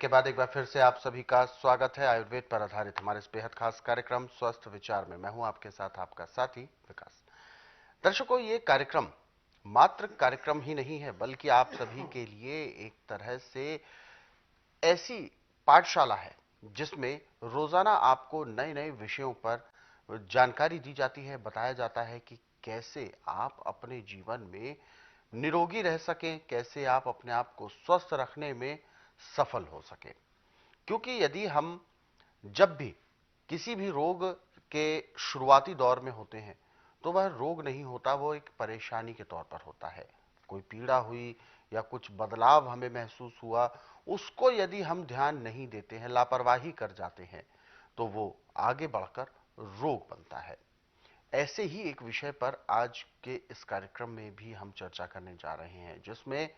के बाद एक बार फिर से आप सभी का स्वागत है आयुर्वेद पर आधारित हमारे इस बेहद खास कार्यक्रम स्वस्थ विचार में। मैं हूं आपके साथ आपका साथी विकास। दर्शकों, ये कार्यक्रम मात्र कार्यक्रम ही नहीं है, बल्कि आप सभी के लिए एक तरह से ऐसी पाठशाला है जिसमें रोजाना आपको नए नए विषयों पर जानकारी दी जाती है, बताया जाता है कि कैसे आप अपने जीवन में निरोगी रह सकें, कैसे आप अपने आप को स्वस्थ रखने में सफल हो सके। क्योंकि यदि हम जब भी किसी भी रोग के शुरुआती दौर में होते हैं तो वह रोग नहीं होता, वो एक परेशानी के तौर पर होता है। कोई पीड़ा हुई या कुछ बदलाव हमें महसूस हुआ, उसको यदि हम ध्यान नहीं देते हैं, लापरवाही कर जाते हैं, तो वो आगे बढ़कर रोग बनता है। ऐसे ही एक विषय पर आज के इस कार्यक्रम में भी हम चर्चा करने जा रहे हैं, जिसमें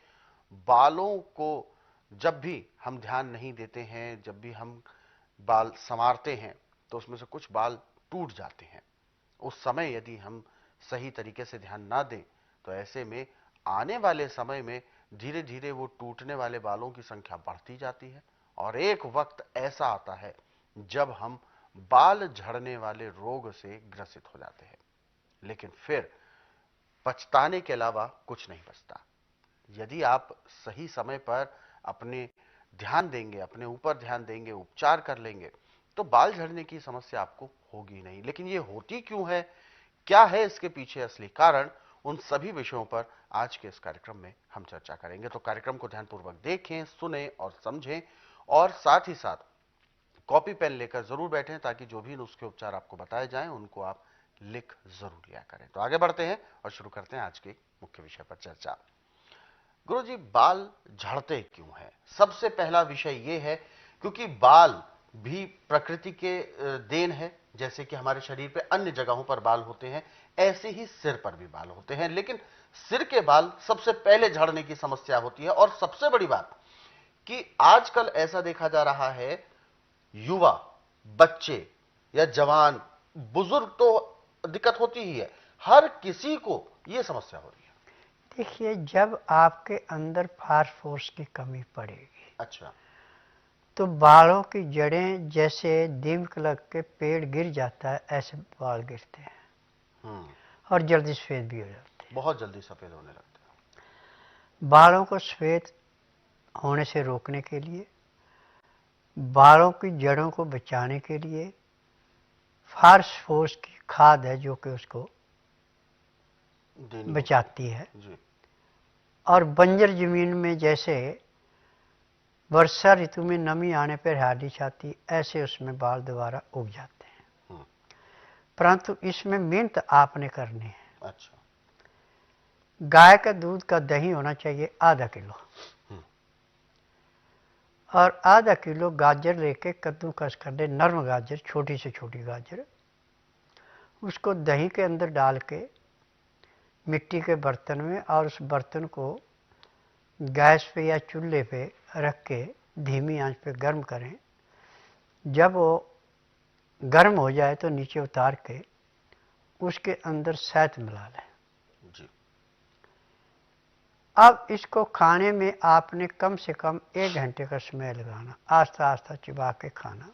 बालों को जब भी हम ध्यान नहीं देते हैं, जब भी हम बाल संवारते हैं तो उसमें से कुछ बाल टूट जाते हैं। उस समय यदि हम सही तरीके से ध्यान ना दें तो ऐसे में आने वाले समय में धीरे धीरे वो टूटने वाले बालों की संख्या बढ़ती जाती है और एक वक्त ऐसा आता है जब हम बाल झड़ने वाले रोग से ग्रसित हो जाते हैं। लेकिन फिर पछताने के अलावा कुछ नहीं बचता। यदि आप सही समय पर अपने ध्यान देंगे, अपने ऊपर ध्यान देंगे, उपचार कर लेंगे, तो बाल झड़ने की समस्या आपको होगी नहीं। लेकिन ये होती क्यों है, क्या है इसके पीछे असली कारण, उन सभी विषयों पर आज के इस कार्यक्रम में हम चर्चा करेंगे। तो कार्यक्रम को ध्यानपूर्वक देखें, सुने और समझें, और साथ ही साथ कॉपी पेन लेकर जरूर बैठें ताकि जो भी नुस्खे उपचार आपको बताए जाएं उनको आप लिख जरूर लिया करें। तो आगे बढ़ते हैं और शुरू करते हैं आज के मुख्य विषय पर चर्चा। गुरुजी, बाल झड़ते क्यों हैं? सबसे पहला विषय यह है क्योंकि बाल भी प्रकृति के देन है। जैसे कि हमारे शरीर पे अन्य जगहों पर बाल होते हैं, ऐसे ही सिर पर भी बाल होते हैं। लेकिन सिर के बाल सबसे पहले झड़ने की समस्या होती है। और सबसे बड़ी बात कि आजकल ऐसा देखा जा रहा है, युवा, बच्चे या जवान, बुजुर्ग तो दिक्कत होती ही है, हर किसी को यह समस्या हो रही है। देखिए, जब आपके अंदर फास्फोरस की कमी पड़ेगी, अच्छा, तो बालों की जड़ें जैसे दीमक लग के पेड़ गिर जाता है, ऐसे बाल गिरते हैं और जल्दी सफेद भी हो जाते हैं। बहुत जल्दी सफेद होने लगते हैं। बालों को सफेद होने से रोकने के लिए, बालों की जड़ों को बचाने के लिए फास्फोरस की खाद है जो कि उसको बचाती है। जी। और बंजर जमीन में जैसे वर्षा ऋतु में नमी आने पर हरियाली छाती, ऐसे उसमें बाल दोबारा उग जाते हैं। परंतु इसमें मेहनत आपने करनी है। अच्छा। गाय का दूध का दही होना चाहिए आधा किलो, और आधा किलो गाजर लेके कद्दूकस कर दे, नर्म गाजर, छोटी से छोटी गाजर, उसको दही के अंदर डाल के मिट्टी के बर्तन में, और उस बर्तन को गैस पे या चूल्हे पे रख के धीमी आंच पे गर्म करें। जब वो गर्म हो जाए तो नीचे उतार के उसके अंदर शहद मिला लें जी। अब इसको खाने में आपने कम से कम 1 घंटे का समय लगाना, आस्ता आस्ता चिबा के खाना।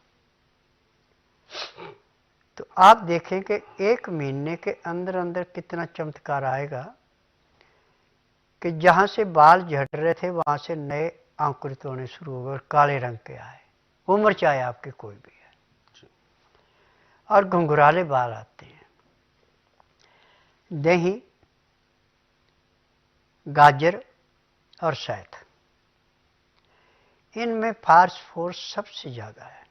तो आप देखें कि 1 महीने के अंदर अंदर कितना चमत्कार आएगा कि जहां से बाल झड़ रहे थे वहां से नए अंकुरित होने शुरू हो गए और काले रंग के आए, उम्र चाहे आपकी कोई भी है। और घुंघराले बाल आते हैं। दही, गाजर और शहद, इनमें फास्फोरस सबसे ज्यादा है।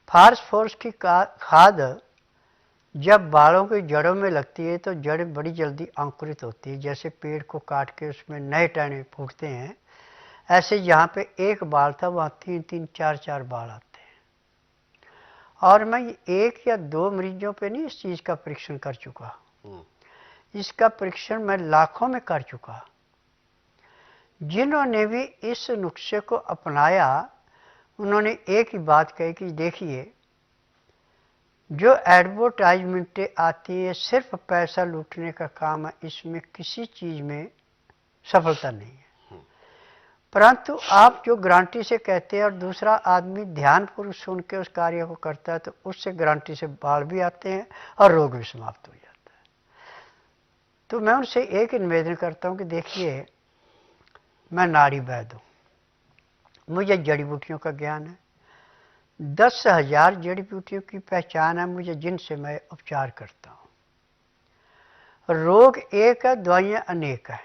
फास्फोरस की खाद जब बालों की जड़ों में लगती है तो जड़ बड़ी जल्दी अंकुरित होती है। जैसे पेड़ को काट के उसमें नए टहने फूटते हैं, ऐसे जहाँ पे 1 बाल था वहाँ 3-3, 4-4 बाल आते हैं। और मैं 1 या 2 मरीजों पे नहीं इस चीज़ का परीक्षण कर चुका, इसका परीक्षण मैं लाखों में कर चुका। जिन्होंने भी इस नुस्खे को अपनाया उन्होंने एक ही बात कही कि देखिए, जो एडवर्टाइजमेंटें आती है सिर्फ पैसा लूटने का काम है, इसमें किसी चीज़ में सफलता नहीं है। परंतु आप जो गारंटी से कहते हैं और दूसरा आदमी ध्यानपूर्वक सुन के उस कार्य को करता है तो उससे गारंटी से बाढ़ भी आते हैं और रोग भी समाप्त हो जाता है। तो मैं उनसे एक निवेदन करता हूं कि देखिए, मैं नाड़ी वैद्य हूं, मुझे जड़ी बूटियों का ज्ञान है, 10,000 जड़ी बूटियों की पहचान है मुझे, जिनसे मैं उपचार करता हूं। रोग एक है, दवाइयां अनेक है।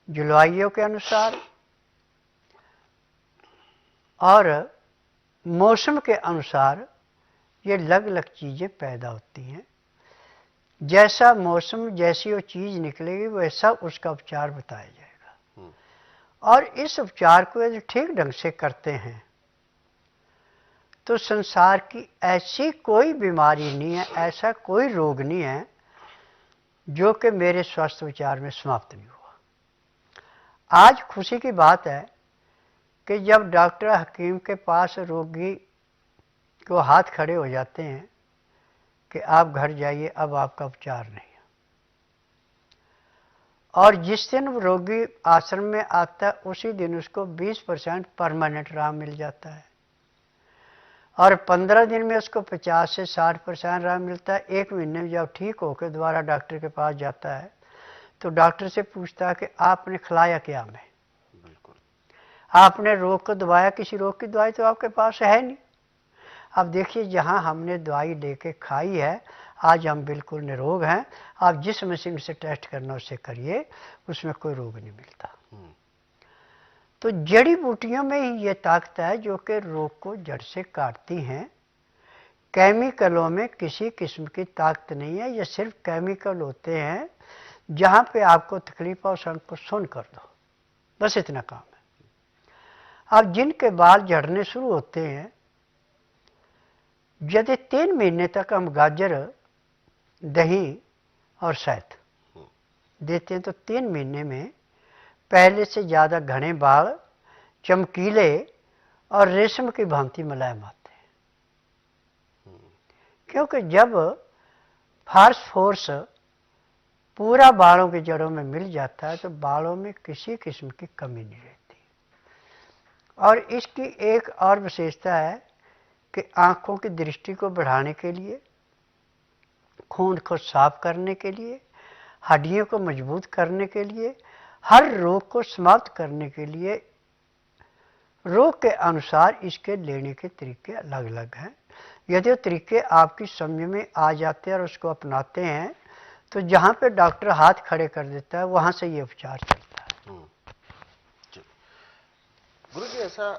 जलवायु के अनुसार और मौसम के अनुसार ये अलग अलग चीज़ें पैदा होती हैं। जैसा मौसम, जैसी वो चीज़ निकलेगी वैसा उसका उपचार बताया जाएगा। और इस उपचार को यदि ठीक ढंग से करते हैं तो संसार की ऐसी कोई बीमारी नहीं है, ऐसा कोई रोग नहीं है जो कि मेरे स्वास्थ्य विचार में समाप्त नहीं हुआ। आज खुशी की बात है कि जब डॉक्टर हकीम के पास रोगी को हाथ खड़े हो जाते हैं कि आप घर जाइए, अब आपका उपचार नहीं है। और जिस दिन रोगी आश्रम में आता है उसी दिन उसको 20% परमानेंट आराम मिल जाता है और 15 दिन में उसको 50 से 60% आराम मिलता है। 1 महीने में जब ठीक होकर दोबारा डॉक्टर के पास जाता है तो डॉक्टर से पूछता है कि आपने खिलाया क्या? मैं बिल्कुल। आपने रोग को दबाया? किसी रोग की दवाई तो आपके पास है नहीं। अब देखिए, जहां हमने दवाई लेके खाई है आज हम बिल्कुल निरोग हैं। आप जिस मशीन से टेस्ट करना उससे करिए, उसमें कोई रोग नहीं मिलता। तो जड़ी बूटियों में ही ये ताकत है जो कि रोग को जड़ से काटती हैं। केमिकलों में किसी किस्म की ताकत नहीं है, ये सिर्फ केमिकल होते हैं जहां पे आपको तकलीफ और को सुन कर दो, बस इतना काम है। अब जिनके बाल झड़ने शुरू होते हैं, यदि 3 महीने तक हम गाजर, दही और शहद देते हैं तो 3 महीने में पहले से ज़्यादा घने बाल, चमकीले और रेशम की भांति मुलायम आते हैं। क्योंकि जब फास्फोरस पूरा बालों की जड़ों में मिल जाता है तो बालों में किसी किस्म की कमी नहीं रहती। और इसकी एक और विशेषता है कि आंखों की दृष्टि को बढ़ाने के लिए, खून को साफ करने के लिए, हड्डियों को मजबूत करने के लिए, हर रोग को समाप्त करने के लिए, रोग के अनुसार इसके लेने के तरीके अलग अलग हैं। यदि वो तरीके आपकी समझ में आ जाते हैं और उसको अपनाते हैं तो जहां पे डॉक्टर हाथ खड़े कर देता है वहां से ये उपचार चलता है। गुरु जी, ऐसा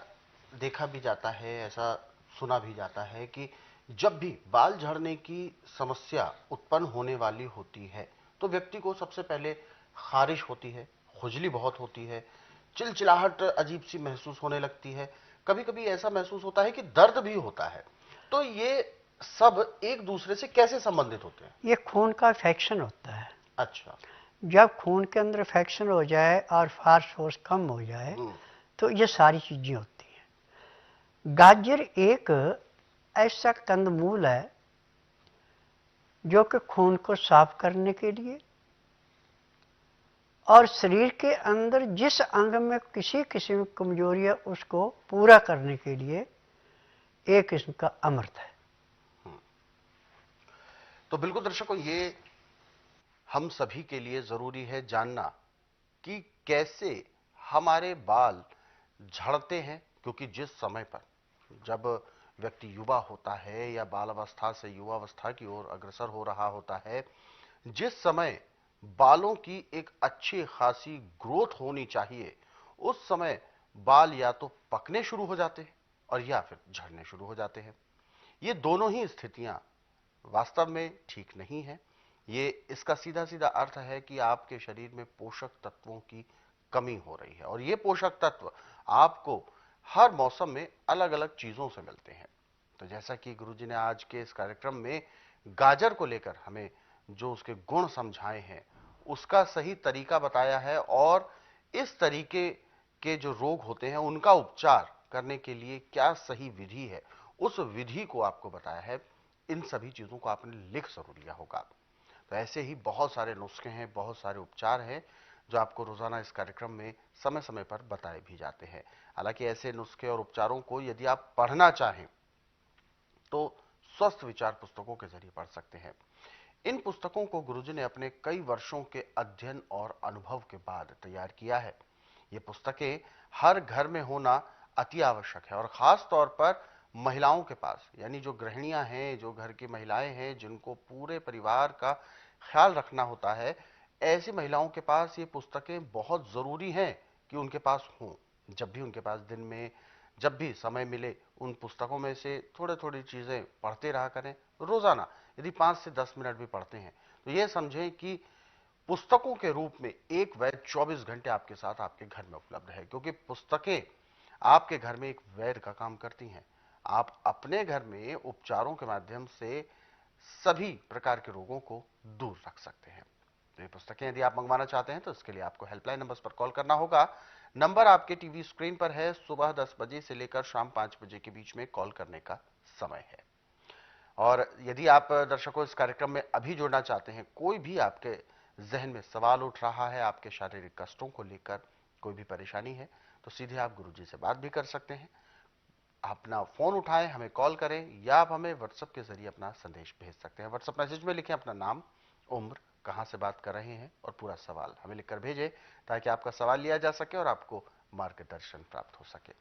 देखा भी जाता है, ऐसा सुना भी जाता है कि जब भी बाल झड़ने की समस्या उत्पन्न होने वाली होती है तो व्यक्ति को सबसे पहले खारिश होती है, खुजली बहुत होती है, चिलचिलाहट अजीब सी महसूस होने लगती है, कभी कभी ऐसा महसूस होता है कि दर्द भी होता है। तो ये सब एक दूसरे से कैसे संबंधित होते हैं? ये खून का इन्फेक्शन होता है। अच्छा। जब खून के अंदर इन्फेक्शन हो जाए और फास्फोरस कम हो जाए तो ये सारी चीजें होती हैं। गाजर एक ऐसा कंदमूल है जो कि खून को साफ करने के लिए और शरीर के अंदर जिस अंग में किसी किस्म की कमजोरी है उसको पूरा करने के लिए एक किस्म का अमृत है। तो बिल्कुल दर्शकों, ये हम सभी के लिए जरूरी है जानना कि कैसे हमारे बाल झड़ते हैं, क्योंकि जिस समय पर जब व्यक्ति युवा होता है या बाल अवस्था से युवावस्था की ओर अग्रसर हो रहा होता है, जिस समय बालों की एक अच्छी खासी ग्रोथ होनी चाहिए, उस समय बाल या तो पकने शुरू हो जाते हैं और या फिर झड़ने शुरू हो जाते हैं। ये दोनों ही स्थितियां वास्तव में ठीक नहीं है। ये इसका सीधा सीधा अर्थ है कि आपके शरीर में पोषक तत्वों की कमी हो रही है और ये पोषक तत्व आपको हर मौसम में अलग अलग चीजों से मिलते हैं। तो जैसा कि गुरुजी ने आज के इस कार्यक्रम में गाजर को लेकर हमें जो उसके गुण समझाए हैं, उसका सही तरीका बताया है और इस तरीके के जो रोग होते हैं उनका उपचार करने के लिए क्या सही विधि है, उस विधि को आपको बताया है। इन सभी चीजों को आपने लिख जरूर लिया होगा। तो ऐसे ही बहुत सारे नुस्खे हैं, बहुत सारे उपचार हैं जो आपको रोजाना इस कार्यक्रम में समय समय पर बताए भी जाते हैं। हालांकि ऐसे नुस्खे और उपचारों को यदि आप पढ़ना चाहें तो स्वस्थ विचार पुस्तकों के जरिए पढ़ सकते हैं। इन पुस्तकों को गुरुजी ने अपने कई वर्षों के अध्ययन और अनुभव के बाद तैयार किया है। ये पुस्तकें हर घर में होना अति आवश्यक है और खास तौर पर महिलाओं के पास, यानी जो गृहिणियां हैं, जो घर की महिलाएं हैं, जिनको पूरे परिवार का ख्याल रखना होता है, ऐसी महिलाओं के पास ये पुस्तकें बहुत जरूरी हैं कि उनके पास हों। जब भी उनके पास दिन में जब भी समय मिले, उन पुस्तकों में से थोड़ी थोड़ी चीजें पढ़ते रहा करें रोजाना। यदि 5 से 10 मिनट भी पढ़ते हैं तो यह समझें कि पुस्तकों के रूप में एक वैद 24 घंटे आपके साथ आपके घर में उपलब्ध है, क्योंकि पुस्तकें आपके घर में एक वैद का काम करती हैं। आप अपने घर में उपचारों के माध्यम से सभी प्रकार के रोगों को दूर रख सकते हैं। तो ये पुस्तकें यदि आप मंगवाना चाहते हैं तो इसके लिए आपको हेल्पलाइन नंबर्स पर कॉल करना होगा। नंबर आपके टीवी स्क्रीन पर है। सुबह 10 बजे से लेकर शाम 5 बजे के बीच में कॉल करने का समय है। और यदि आप दर्शकों इस कार्यक्रम में अभी जुड़ना चाहते हैं, कोई भी आपके जहन में सवाल उठ रहा है, आपके शारीरिक कष्टों को लेकर कोई भी परेशानी है, तो सीधे आप गुरुजी से बात भी कर सकते हैं। अपना फोन उठाएं, हमें कॉल करें, या आप हमें व्हाट्सएप के जरिए अपना संदेश भेज सकते हैं। व्हाट्सएप मैसेज में लिखें अपना नाम, उम्र, कहां से बात कर रहे हैं और पूरा सवाल हमें लिखकर भेजें, ताकि आपका सवाल लिया जा सके और आपको मार्गदर्शन प्राप्त हो सके।